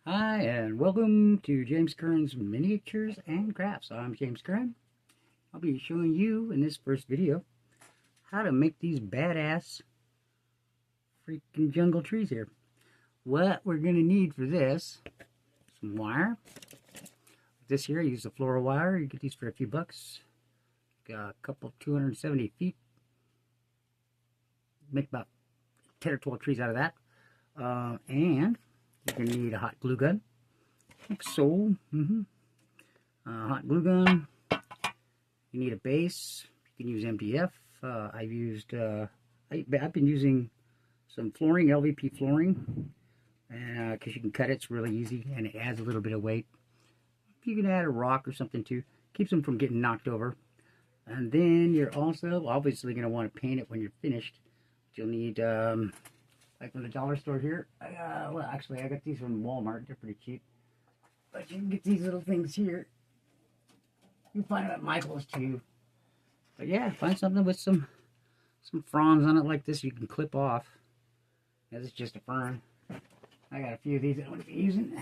Hi, and welcome to James Curran's Miniatures and Crafts. I'm James Curran. I'll be showing you in this first video how to make these badass freaking jungle trees here. What we're going to need for this, some wire. This here, I use the floral wire. You get these for a few bucks. Got a couple 270 feet. Make about 10 or 12 trees out of that. And you're going to need a hot glue gun, like so. Hot glue gun. You need a base. You can use MDF. I've been using some flooring, LVP flooring, because you can cut it. It's really easy, and it adds a little bit of weight. You can add a rock or something too. Keeps them from getting knocked over. And then you're also obviously going to want to paint it when you're finished. You'll need like from the dollar store here. Well, actually, I got these from Walmart. They're pretty cheap. But you can get these little things here. You can find them at Michael's too. But yeah, find something with some fronds on it like this you can clip off. This is just a fern. I got a few of these that I'm going to be using.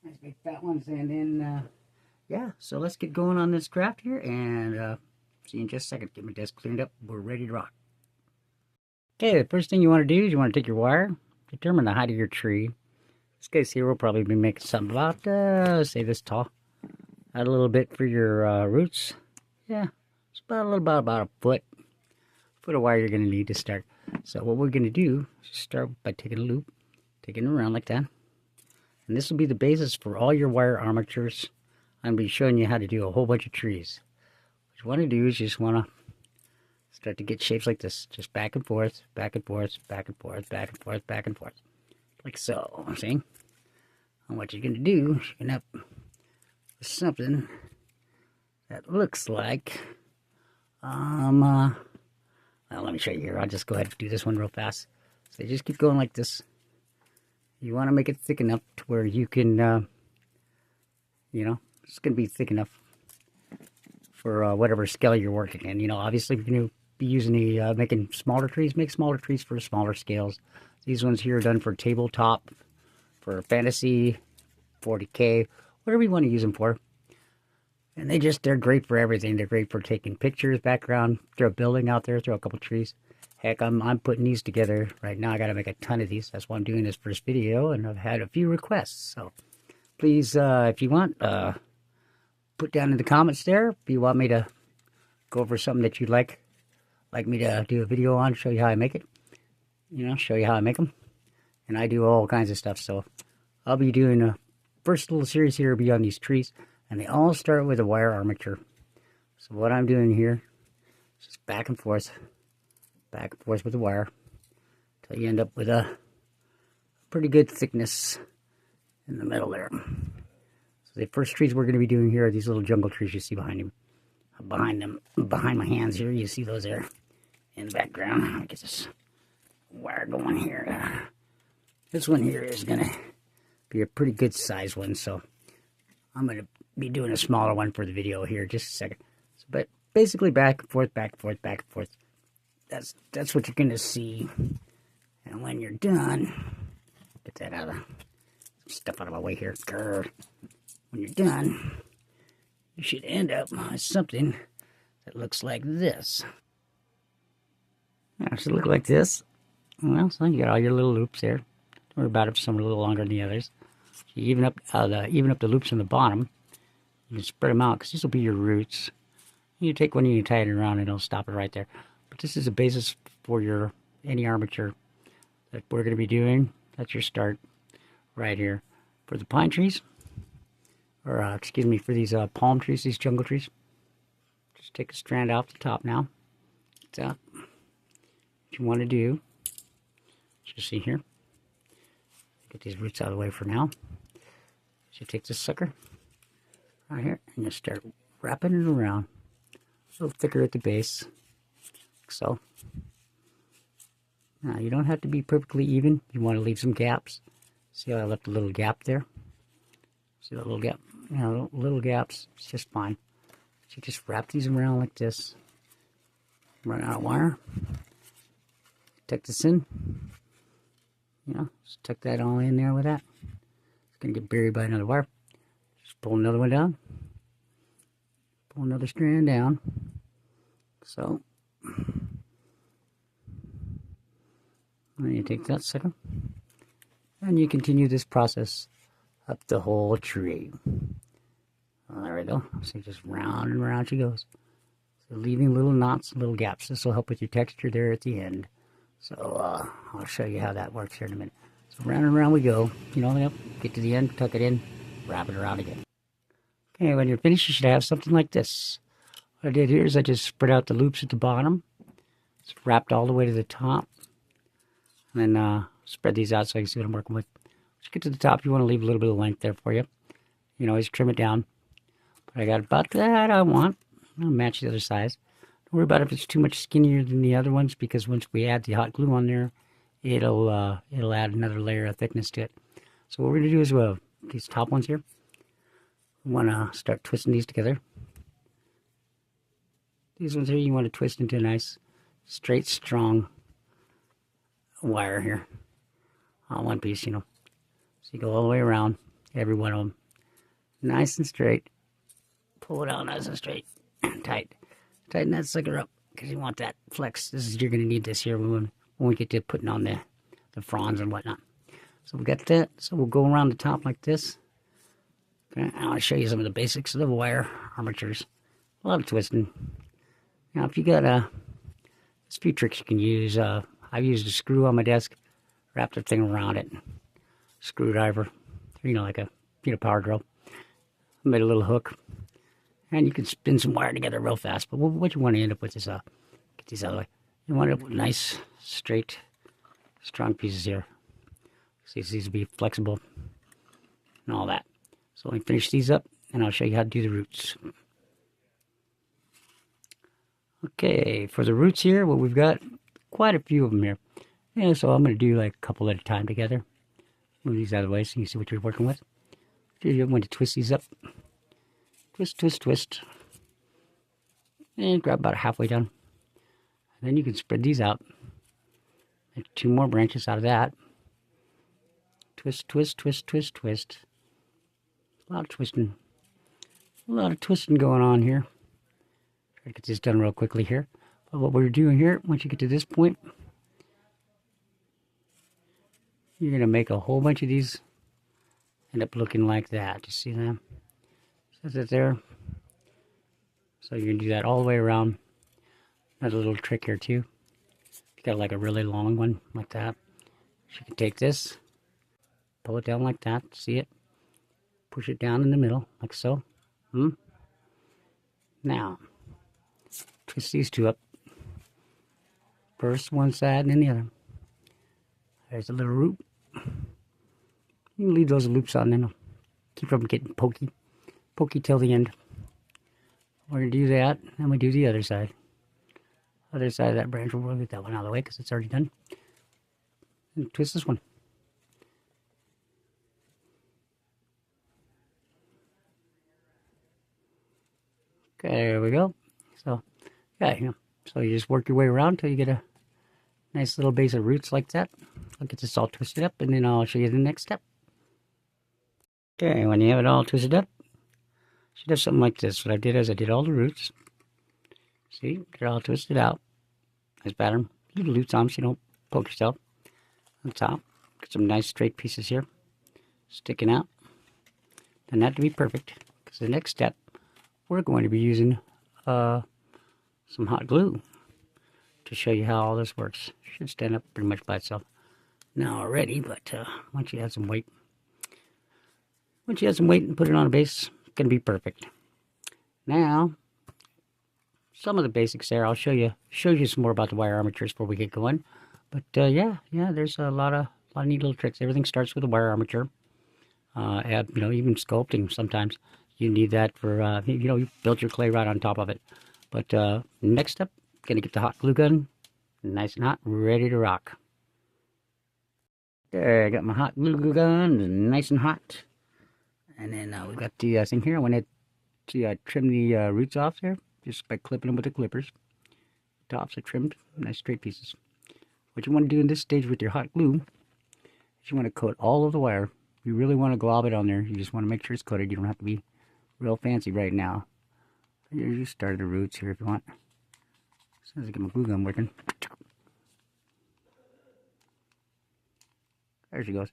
Nice big fat ones. And then, yeah, so let's get going on this craft here. And see you in just a second. Get my desk cleaned up. We're ready to rock. Okay, the first thing you want to do is you want to take your wire, determine the height of your tree. This guy's here will probably be making something about, let's say this tall. Add a little bit for your roots. Yeah, it's about a foot of wire you're going to need to start. So what we're going to do is start by taking a loop, taking it around like that. And this will be the basis for all your wire armatures. I'm going to be showing you how to do a whole bunch of trees. What you want to do is you just want to start to get shapes like this, just back and forth, back and forth, back and forth, back and forth, back and forth, like so. See? And what you're going to do is you're going to end up with something that looks like, well, let me show you here. I'll just go ahead and do this one real fast. So you just keep going like this. You want to make it thick enough to where you can, you know, it's going to be thick enough for whatever scale you're working in. You know, obviously, if you're going to be using the making smaller trees, make smaller trees for smaller scales. These ones here are done for tabletop, for fantasy, 40K, whatever you want to use them for. And they're great for everything. They're great for taking pictures, background, throw a building out there, throw a couple trees. Heck, I'm putting these together right now. I got to make a ton of these. That's why I'm doing this first video, and I've had a few requests. So please, if you want, put down in the comments there if you want me to go over something that you'd like me to do a video on, show you how I make it. You know, show you how I make them. And I do all kinds of stuff. So I'll be doing a first little series here will be on these trees. And they all start with a wire armature. So what I'm doing here is just back and forth with the wire until you end up with a pretty good thickness in the middle there. So the first trees we're going to be doing here are these little jungle trees you see behind my hands here. You see those there in the background. I'll get this wire going here. This one here is going to be a pretty good size one, so I'm going to be doing a smaller one for the video here. Just a second. So, but basically back and forth, back and forth, back and forth. That's what you're going to see. And when you're done, get that out of stuff out of my way here. Grr. When you're done, you should end up with something that looks like this. It should look like this. Well, so you got all your little loops there. Don't worry about it if some are a little longer than the others. You even up the loops on the bottom. You can spread them out because this will be your roots. You take one and you tie it around and it'll stop it right there. But this is a basis for any armature that we're going to be doing. That's your start right here. For the pine trees, or excuse me, for these palm trees, these jungle trees, just take a strand off the top now. So what you want to do, just see here, get these roots out of the way for now. So you take this sucker right here and you start wrapping it around, a little thicker at the base, like so. Now you don't have to be perfectly even. You want to leave some gaps. See how I left a little gap there? See that little gap? You know, little gaps, it's just fine. So you just wrap these around like this. Run out of wire. Tuck this in. You know, just tuck that all in there with that. going to get buried by another wire. Just pull another one down. Pull another strand down. So, then you take that sucker, and you continue this process up the whole tree. Well, there we go. So just round and round she goes. So leaving little knots, little gaps. This will help with your texture there at the end. So I'll show you how that works here in a minute. So round and round we go. You know, get to the end, tuck it in, wrap it around again. Okay, when you're finished, you should have something like this. What I did here is I just spread out the loops at the bottom. It's wrapped all the way to the top. And then spread these out so you can see what I'm working with. Once you get to the top, you want to leave a little bit of length there for you. You can always trim it down. But I got about that I want. I'll match the other size. Don't worry about if it's too much skinnier than the other ones, because once we add the hot glue on there, it'll add another layer of thickness to it. So what we're going to do is these top ones here, we want to start twisting these together. These ones here you want to twist into a nice, straight, strong wire here on one piece, you know. So you go all the way around every one of them, nice and straight. Pull it out nice and straight and tight. Tighten that sucker up because you want that flex. You're going to need this here when we get to putting on the fronds and whatnot. So we got that. So we'll go around the top like this. Okay, I want to show you some of the basics of the wire armatures. A lot of twisting. Now, if you got there's a few tricks you can use. I've used a screw on my desk, wrapped the thing around it, screwdriver, you know, like a power drill. I made a little hook, and you can spin some wire together real fast. But what you want to end up with is get these out of the way. You want to end up with nice, straight, strong pieces here. So these will be flexible and all that. So let me finish these up, and I'll show you how to do the roots. Okay, for the roots here, well, we've got quite a few of them here. Yeah, so I'm going to do like a couple at a time together. Move these out of the way so you can see what you're working with. You're going to twist these up. Twist, twist, twist. And grab about halfway down. And then you can spread these out. Make 2 more branches out of that. Twist, twist, twist, twist, twist. A lot of twisting. A lot of twisting going on here. Try to get this done real quickly here. But what we're doing here, once you get to this point, you're going to make a whole bunch of these end up looking like that. You see that? Is it there? So you're going to do that all the way around. Another little trick here too. If you got like a really long one like that, you can take this, pull it down like that. See it? Push it down in the middle like so. Now, twist these 2 up. First one side and then the other. There's a little root. You can leave those loops on, then keep from getting pokey. Pokey till the end. We're going to do that, and we do the other side. Other side of that branch, we'll get that one out of the way because it's already done. And twist this one. Okay, there we go. So, yeah, so you just work your way around until you get a nice little base of roots like that. I'll get this all twisted up, and then I'll show you the next step. Okay, when you have it all twisted up, you should have something like this. What I did is I did all the roots. See, they're all twisted out. Nice pattern. Leave the roots on so you don't poke yourself. On the top, get some nice straight pieces here, sticking out. And that to be perfect, because the next step, we're going to be using some hot glue to show you how all this works. Should stand up pretty much by itself now already, but once you add some weight, and put it on a base, it's going to be perfect. Now, some of the basics there. I'll show you some more about the wire armatures before we get going. But yeah, there's a lot of neat little tricks. Everything starts with a wire armature. Even sculpting sometimes you need that for you build your clay right on top of it. But next up, gonna get the hot glue gun, nice and hot, ready to rock. There, I got my hot glue gun, nice and hot. And then we got the thing here. I went to trim the roots off there, just by clipping them with the clippers. Tops are trimmed, nice straight pieces. What you want to do in this stage with your hot glue is you want to coat all of the wire You really want to glob it on there. You just want to make sure it's coated. You don't have to be real fancy right now. You just start the roots here if you want. As soon as I get my glue gun working. There she goes.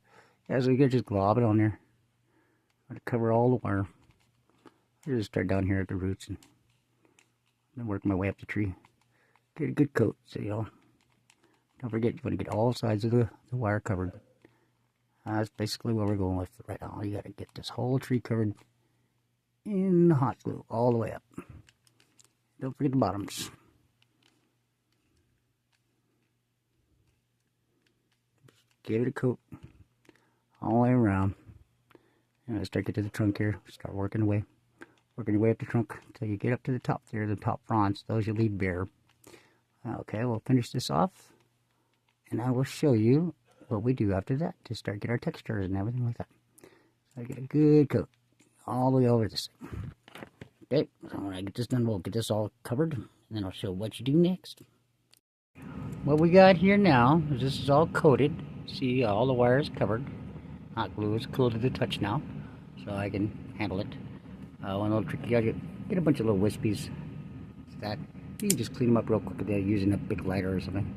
Yeah, so you can just glob it on there. I'm going to cover all the wire. I just start down here at the roots and then work my way up the tree. Get a good coat, so you know. Don't forget, you want to get all sides of the wire covered. That's basically what we're going with right now. You got to get this whole tree covered in the hot glue all the way up. Don't forget the bottoms. Give it a coat all the way around. And start getting to the trunk here. Start working away. Working your way up the trunk until you get up to the top there, the top fronds. Those you leave bare. Okay, we'll finish this off. And I will show you what we do after that to start get our textures and everything like that. So I get a good coat all the way over this thing. Okay, so when I get this done, we'll get this all covered, and then I'll show what you do next. What we got here now is this is all coated. See, all the wires covered. Hot glue is cool to the touch now, so I can handle it. One little trick, you gotta get a bunch of little wispies. That you can just clean them up real quick with using a big lighter or something.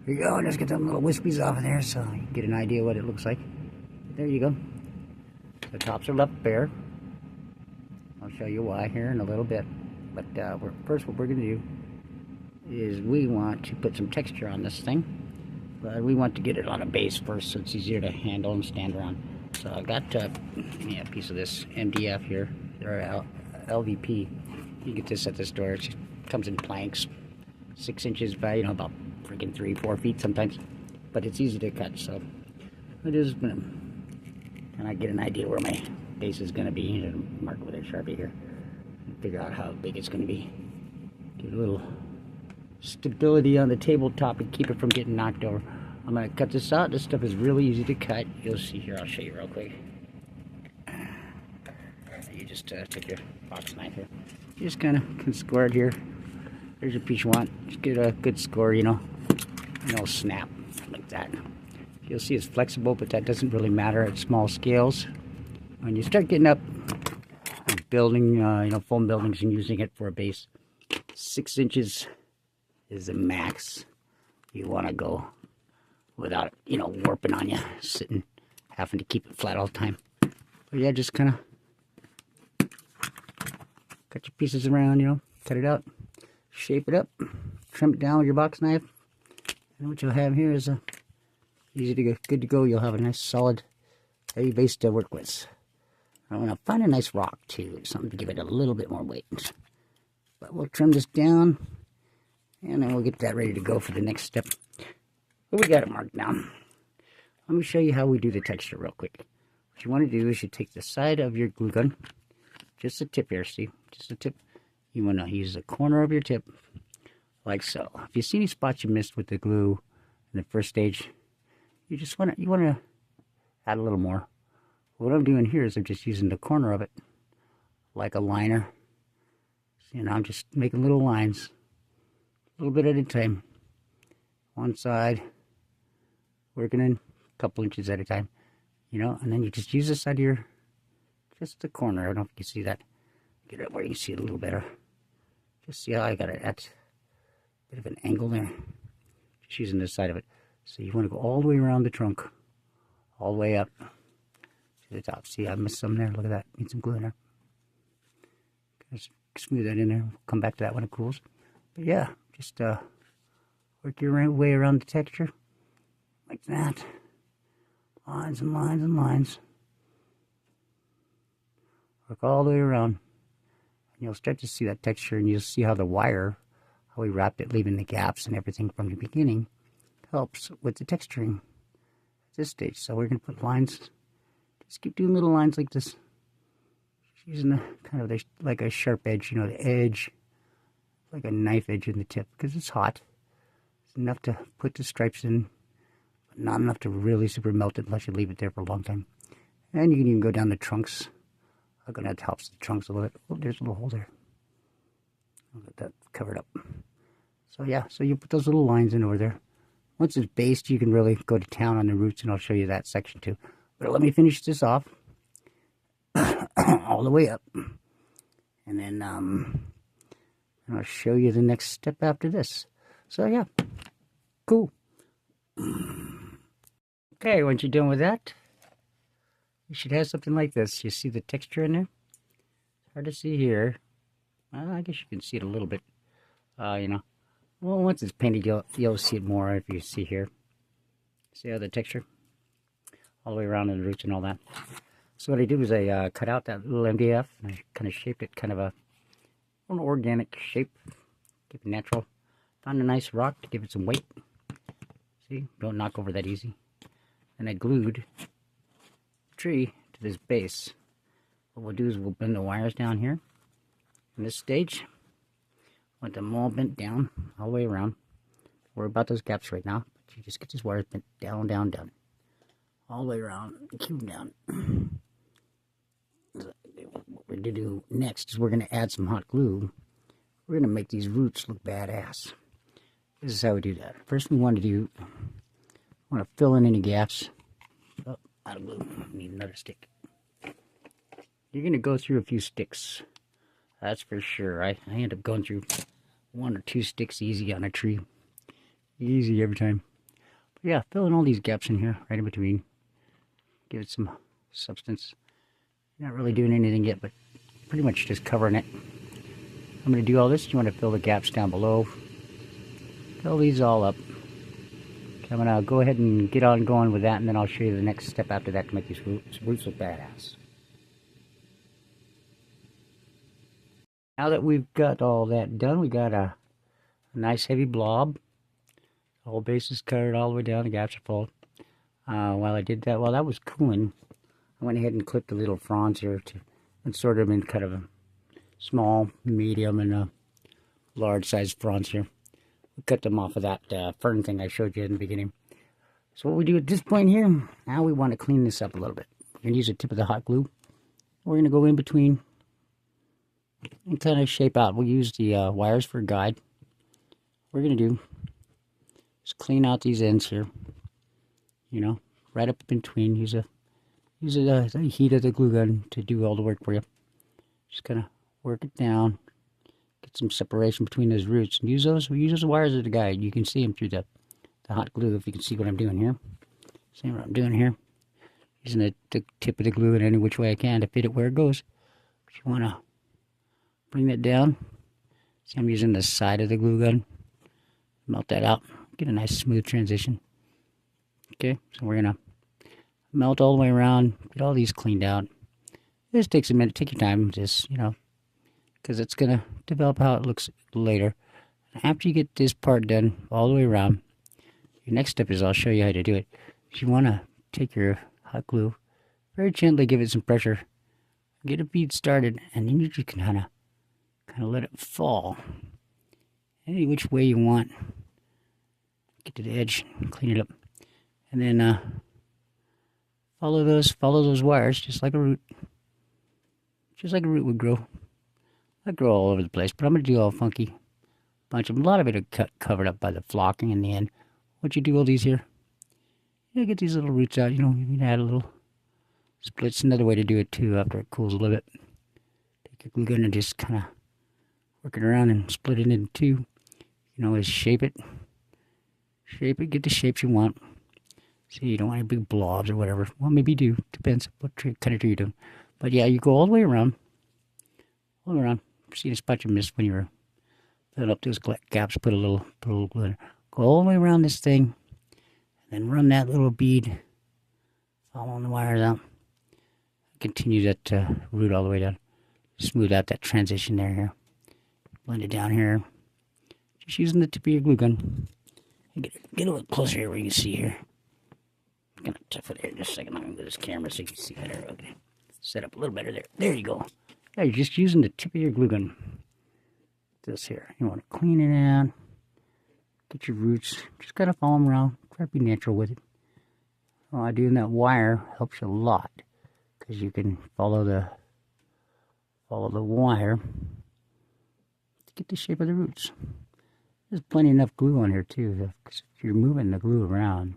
Here you go, just get them little wispies off of there so you can get an idea what it looks like. There you go. The tops are left bare. I'll show you why here in a little bit. But first what we're going to do is we want to put some texture on this thing. But we want to get it on a base first so it's easier to handle and stand around. So I got a piece of this MDF here, or LVP. You get this at the store. It comes in planks, 6 inches by, about freaking 3-4 feet sometimes. But it's easy to cut, so it is going to, and I get an idea where my base is going to be. Mark with a Sharpie here and figure out how big it's going to be. Get a little stability on the tabletop and keep it from getting knocked over. I'm going to cut this out. This stuff is really easy to cut. You'll see here. I'll show you real quick. You just take your box knife here. You just kind of can square it here. There's your piece you want. Just get a good score, snap like that. You'll see it's flexible, but that doesn't really matter at small scales. When you start getting up and building, foam buildings and using it for a base, 6 inches is the max you want to go without it, warping on you, sitting, having to keep it flat all the time. But yeah, just kind of cut your pieces around, cut it out, shape it up, trim it down with your box knife. And what you'll have here is easy to go, good to go. You'll have a nice solid heavy base to work with. I want to find a nice rock too, something to give it a little bit more weight. But we'll trim this down, and then we'll get that ready to go for the next step. But we got it marked down. Let me show you how we do the texture real quick. What you want to do is you take the side of your glue gun, just the tip here, see? Just the tip. You want to use the corner of your tip, like so. If you see any spots you missed with the glue in the first stage, you want to add a little more. What I'm doing here is I'm just using the corner of it like a liner. See, now I'm just making little lines, a little bit at a time. One side, working in a couple inches at a time, and then you just use the side of just the corner. I don't know if you can see that. Get it where you can see it a little better. Just see how I got it at a bit of an angle there. Just using this side of it. So you want to go all the way around the trunk, all the way up to the top. See, I missed some there. Look at that. Need some glue in there. Just smooth that in there. Come back to that when it cools. But yeah, just work your way around the texture like that. Lines and lines and lines. Work all the way around. And you'll start to see that texture, and you'll see how the wire, how we wrapped it, leaving the gaps and everything from the beginning, helps with the texturing at this stage. So we're going to put lines. Just keep doing little lines like this. Just using the kind of like a sharp edge, the edge, like a knife edge in the tip, because it's hot. It's enough to put the stripes in, but not enough to really super melt it unless you leave it there for a long time. And you can even go down the trunks. I'm going to help the trunks a little bit. Oh, there's a little hole there. I'll get that covered up. So yeah, so you put those little lines in over there. Once it's based, you can really go to town on the roots, and I'll show you that section too. But let me finish this off all the way up. And then I'll show you the next step after this. So yeah, cool. Okay, once you're done with that, you should have something like this. You see the texture in there? It's hard to see here. Well, I guess you can see it a little bit. You know, well, once it's painted, you'll see it more if you see here. See how the texture? All the way around in the roots and all that. So what I did was I cut out that little MDF and I kind of shaped it kind of an organic shape. Keep it natural. Found a nice rock to give it some weight. See, don't knock over that easy. And I glued the tree to this base. What we'll do is we'll bend the wires down here. On this stage, want them all bent down all the way around. Worry about those gaps right now. But you just get these wires bent down, down, down. All the way around, keep them down. What we're going to do next is we're going to add some hot glue. We're going to make these roots look badass. This is how we do that. First we want to fill in any gaps. Oh, out of glue. Need another stick. You're going to go through a few sticks. That's for sure. I end up going through 1 or 2 sticks easy on a tree. Easy every time. But yeah, fill in all these gaps in here, right in between. Give it some substance. Not really doing anything yet, but pretty much just covering it. I'm going to do all this. You want to fill the gaps down below. Fill these all up. Okay, I'm going to go ahead and get on going with that, and then I'll show you the next step after that to make these roots look badass. Now that we've got all that done, we got a nice heavy blob. The whole base is covered all the way down. The gaps are full. While I did that, while that was cooling, I went ahead and clipped the little fronds here and sorted them in kind of a small, medium, and a large size fronds here. We cut them off of that fern thing I showed you in the beginning. So what we do at this point here, now we want to clean this up a little bit. We're going to use the tip of the hot glue. We're going to go in between and kind of shape out. We'll use the wires for a guide. What we're going to do is clean out these ends here. You know, right up in between. Use the heat of the glue gun to do all the work for you. Just kind of work it down. Get some separation between those roots. And use those wires as a guide. You can see them through the hot glue if you can see what I'm doing here. See what I'm doing here? Using the tip of the glue in any which way I can to fit it where it goes. But you want to bring that down. See, I'm using the side of the glue gun. Melt that out. Get a nice smooth transition. Okay, so we're going to melt all the way around. Get all these cleaned out. This takes a minute. Take your time. Just, you know, because it's going to develop how it looks later. After you get this part done all the way around, your next step is I'll show you how to do it. You want to take your hot glue, very gently give it some pressure, get a bead started, and then you just can kind of let it fall any which way you want. Get to the edge, clean it up, and then follow those wires just like a root. Just like a root would grow. I grow all over the place, but I'm going to do all funky. Bunch of them. A lot of it are covered up by the flocking in the end. Once you do all these here, you get these little roots out. You know, you can add a little splits. Another way to do it too after it cools a little bit. Take your glue gun and just kind of work it around and split it into two. You can always shape it. Shape it, get the shapes you want. See, you don't want any big blobs or whatever. Well, maybe you do. Depends what kind of tree you're doing. But yeah, you go all the way around. All the way around. See the spot you missed when you were filling up those gaps. Put a little glue in there. Go all the way around this thing. And then run that little bead. Following the wires out. Continue that root all the way down. Smooth out that transition there. Here. Blend it down here. Just using the tip of your glue gun. Get a little closer here where you can see here. I'm going to tough it here just a second. I'm going to get this camera so you can see better. Okay. Set up a little better there. There you go. Yeah, you're just using the tip of your glue gun. This here. You want to clean it out. Get your roots. Just kind of follow them around. Try to be natural with it. Doing that wire helps you a lot. Because you can follow the wire to get the shape of the roots. There's plenty enough glue on here too, because if you're moving the glue around,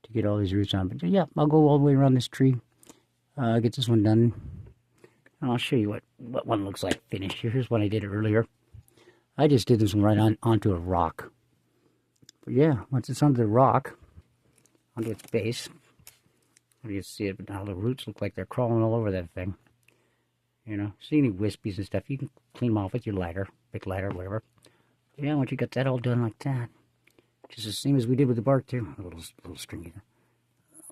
to get all these roots on. But yeah, I'll go all the way around this tree, get this one done, and I'll show you what one looks like finished. Here's one I did earlier. I just did this one right onto a rock. But yeah, once it's onto the rock, onto its base, you can see it, but now the roots look like they're crawling all over that thing. You know, see any wispies and stuff, you can clean them off with your lighter, big lighter, whatever. But yeah, once you got that all done like that, just the same as we did with the bark too. A little stringy.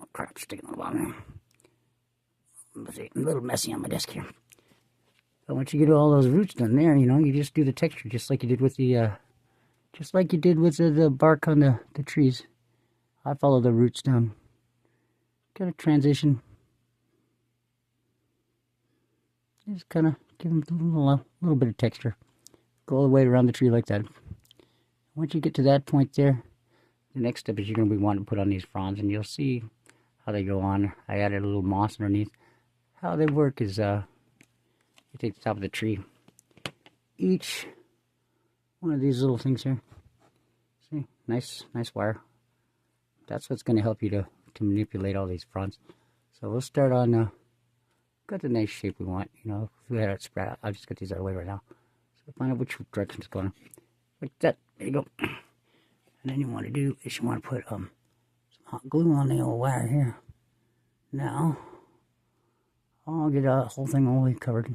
Oh crap, sticking on the bottom. Let's see, a little messy on my desk here. But once you get all those roots done there, you know, you just do the texture just like you did with the the bark on the trees. I follow the roots down. Kind of transition. Just kind of give them a little bit of texture. Go all the way around the tree like that. Once you get to that point there, the next step is you're going to be wanting to put on these fronds, and you'll see how they go on. I added a little moss underneath. How they work is you take the top of the tree. Each one of these little things here. See, nice wire. That's what's going to help you to manipulate all these fronds. So we'll start on got the nice shape we want. You know, if we had it spread out, I'll just get these out of the way right now. So find out which direction it's going. Like that. There you go. And then you want to do is you want to put some hot glue on the old wire here. Now I'll get the whole thing all the way covered,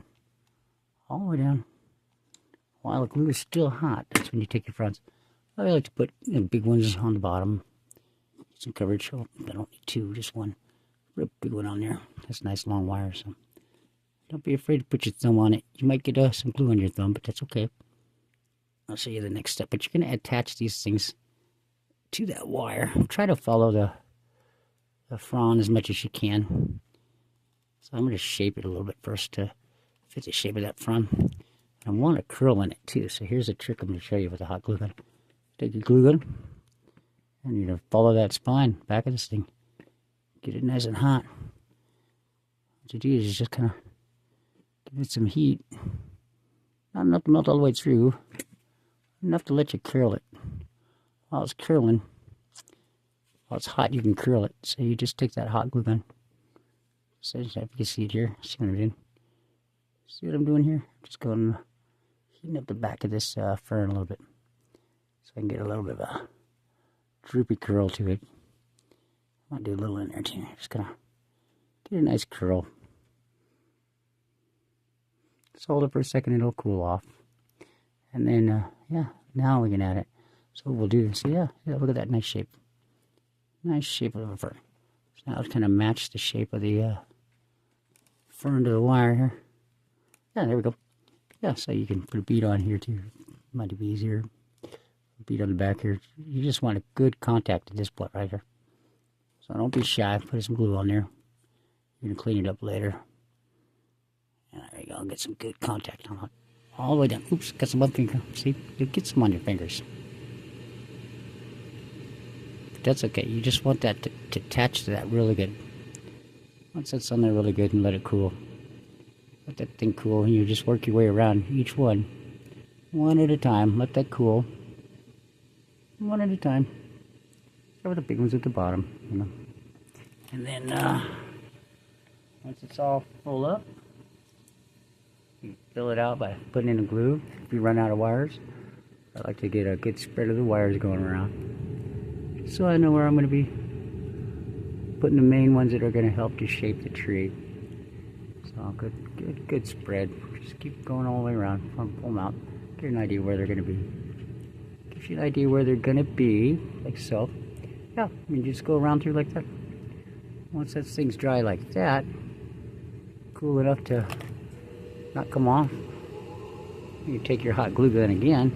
all the way down. While the glue is still hot, that's when you take your fronds. I like to put big ones on the bottom. Some coverage. Oh, I don't need two, just one. Put a big one on there. That's a nice long wire, so don't be afraid to put your thumb on it. You might get some glue on your thumb, but that's okay. I'll show you the next step. But you're going to attach these things to that wire. Try to follow the frond as much as you can. So I'm going to shape it a little bit first to fit the shape of that frond. I want a curl in it too. So here's a trick I'm going to show you with a hot glue gun. Take your glue gun and you're going to follow that spine back of this thing. Get it nice and hot. What you do is just kind of give it some heat. Not enough to melt all the way through. Enough to let you curl it. While it's curling, while it's hot, you can curl it. So you just take that hot glue gun. So if you can see it here, see what I'm doing. See what I'm doing here? Just going heating up the back of this fern a little bit, so I can get a little bit of a droopy curl to it. I might do a little in there too. Just gonna get a nice curl. Just hold it for a second; it'll cool off, and then yeah, now we can add it. So what we'll do is, yeah, look at that nice shape. Nice shape of a fern. So now it's kind of match the shape of the fern to the wire here. Yeah, there we go. Yeah, so you can put a bead on here too. Might be easier. Bead on the back here. You just want a good contact at this point right here. So don't be shy. Put some glue on there. You're gonna clean it up later. And there you go. Get some good contact on it. All the way down. Oops, got some one finger. See? You get some on your fingers. But that's okay. You just want that to attach to that really good. Once that's on there really good, and let it cool. Let that thing cool, and you just work your way around each one at a time. Let that cool, one at a time. Start with the big ones at the bottom, you know. And then once it's all full up, you fill it out by putting in the glue. If you run out of wires, I like to get a good spread of the wires going around, so I know where I'm going to be putting the main ones that are going to help to shape the tree. So good spread. Just keep going all the way around. Pull them out. Get an idea where they're going to be. Gives you an idea where they're going to be, like so. Yeah, I mean, just go around through like that. Once that thing's dry like that, cool enough to not come off, you take your hot glue gun again,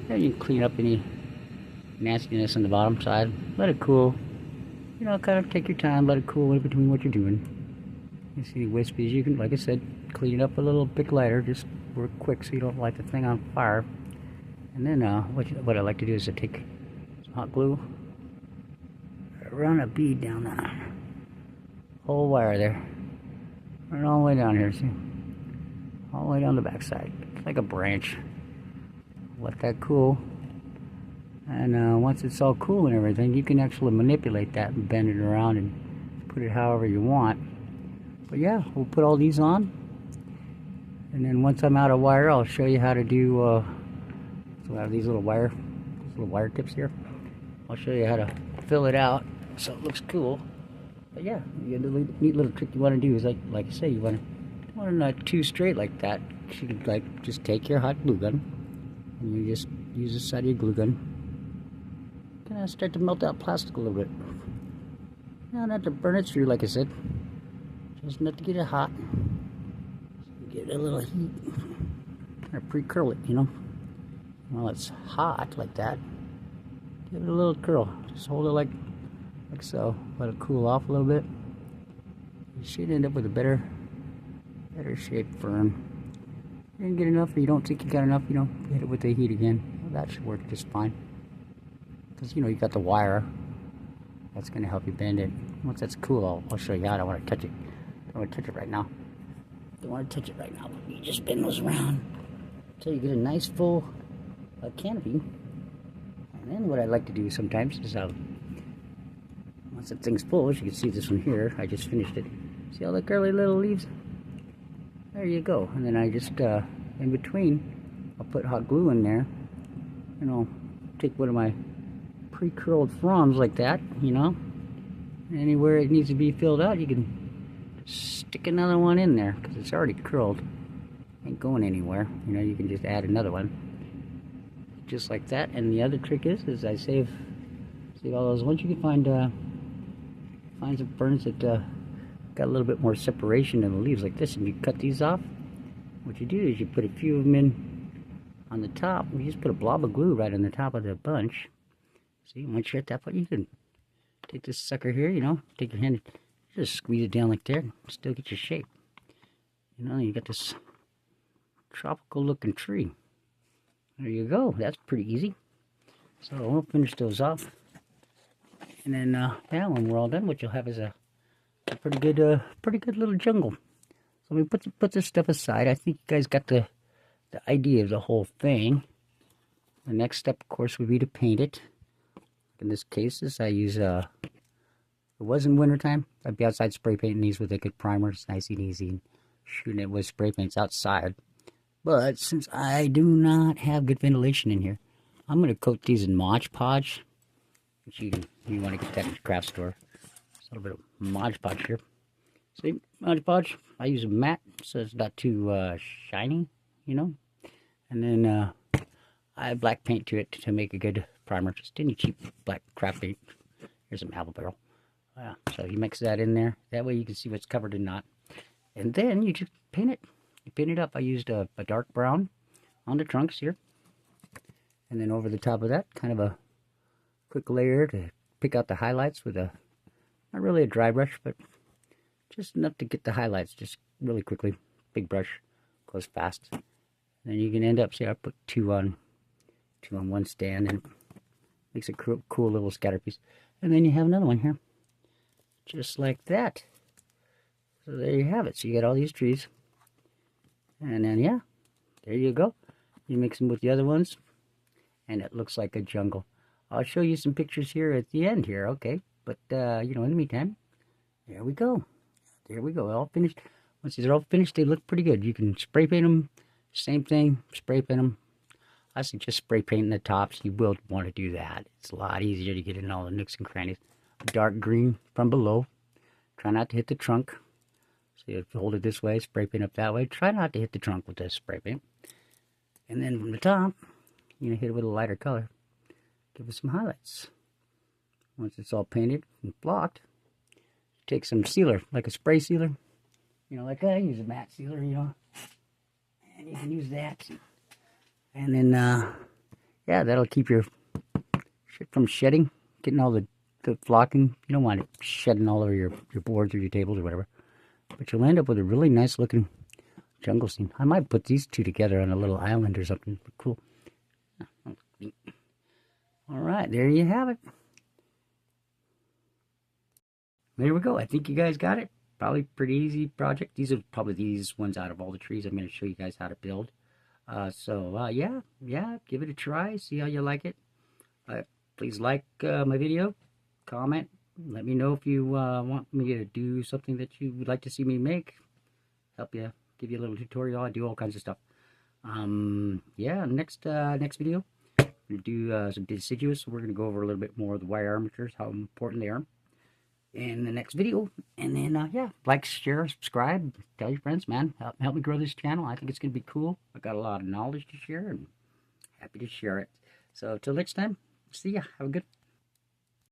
and you clean up any nastiness on the bottom side. Let it cool. You know, kind of take your time. Let it cool in between what you're doing. You see wispies, you can, like I said, clean it up a little bit lighter, just work quick so you don't light the thing on fire. And then what I like to do is to take some hot glue, run a bead down that whole wire there, run all the way down here, see? All the way down the back side. It's like a branch. Let that cool. And once it's all cool and everything, you can actually manipulate that and bend it around and put it however you want. But yeah, we'll put all these on. And then once I'm out of wire, I'll show you how to do, so I have these little wire tips here. I'll show you how to fill it out so it looks cool. But yeah, the neat little trick you want to do is like I say, you want to not too straight like that. You can like just take your hot glue gun and you just use the side of your glue gun. Kind of start to melt that plastic a little bit. Now, not to burn it through, like I said, just enough to get it hot. So give it a little heat. Kind of pre-curl it, you know. While it's hot like that, give it a little curl. Just hold it like so. Let it cool off a little bit. You should end up with a better shaped fern. If you didn't get enough, or you don't think you got enough, you know, hit it with the heat again. Well, that should work just fine. Because, you know, you got the wire. That's going to help you bend it. Once that's cool, I'll show you how. I don't want to touch it. I don't want to touch it right now. Don't want to touch it right now. You just bend those around until you get a nice full canopy. And then what I like to do sometimes is once the thing's full, as you can see this one here, I just finished it. See all the curly little leaves? There you go. And then I just, in between, I'll put hot glue in there. And I'll take one of my pre-curled fronds like that, you know. Anywhere it needs to be filled out, you can stick another one in there because it's already curled. Ain't going anywhere. You know, you can just add another one. Just like that. And the other trick is I save all those. Once you can find some ferns that got a little bit more separation in the leaves like this, and you cut these off, what you do is you put a few of them in on the top. You just put a blob of glue right on the top of the bunch. See, once you're at that point, you can take this sucker here, you know, take your hand, just squeeze it down like that, still get your shape. You know, you got this tropical looking tree. There you go. That's pretty easy. So we'll finish those off. And then, yeah, when we're all done, what you'll have is a pretty good little jungle. So we put this stuff aside. I think you guys got the idea of the whole thing. The next step, of course, would be to paint it. In this case, I use, if it was in wintertime, I'd be outside spray painting these with a good primer. It's nice and easy, and shooting it with spray paints outside. But since I do not have good ventilation in here, I'm going to coat these in Mod Podge, which you want to get that in the craft store. Just a little bit of Mod Podge here. See, Mod Podge, I use a matte, so it's not too shiny, you know. And then I add black paint to it to make a good primer. Just any cheap black craft paint. Here's some apple barrel. So you mix that in there. That way you can see what's covered and not. And then you just paint it. You paint it up. I used a dark brown on the trunks here. And then over the top of that, kind of a quick layer to pick out the highlights with not really a dry brush, but just enough to get the highlights just really quickly. Big brush, goes fast. And then you can end up, see, I put two on one stand, and makes a cool little scatter piece. And then you have another one here, just like that. So there you have it. So you got all these trees. And then, yeah, there you go. You mix them with the other ones, and it looks like a jungle. I'll show you some pictures here at the end here, okay? But, you know, in the meantime, there we go. There we go, all finished. Once these are all finished, they look pretty good. You can spray paint them, same thing, spray paint them. I suggest spray painting the tops. You will want to do that. It's a lot easier to get in all the nooks and crannies. Dark green from below. Try not to hit the trunk. So if you hold it this way, spray paint up that way. Try not to hit the trunk with this spray paint. And then from the top, you know, hit it with a lighter color. Give it some highlights. Once it's all painted and blocked, take some sealer, like a spray sealer. You know, like I use a matte sealer, you know. And you can use that. And then, yeah, that'll keep your shit from shedding, getting all the flocking. You don't want it shedding all over your boards or your tables or whatever. But you'll end up with a really nice looking jungle scene. I might put these two together on a little island or something. Cool. All right, there you have it. There we go. I think you guys got it. Probably pretty easy project. These are probably these ones out of all the trees I'm going to show you guys how to build. Yeah, give it a try. See how you like it. Please like my video, comment, let me know if you want me to do something that you would like to see me make. Help you, give you a little tutorial. I do all kinds of stuff. Yeah, next video, we'll do some deciduous. We're gonna go over a little bit more of the wire armatures, how important they are, in the next video. And then yeah, like, share, subscribe, tell your friends, man. Help me grow this channel. I think it's gonna be cool. I got a lot of knowledge to share, and happy to share it. So till next time, see ya. Have a good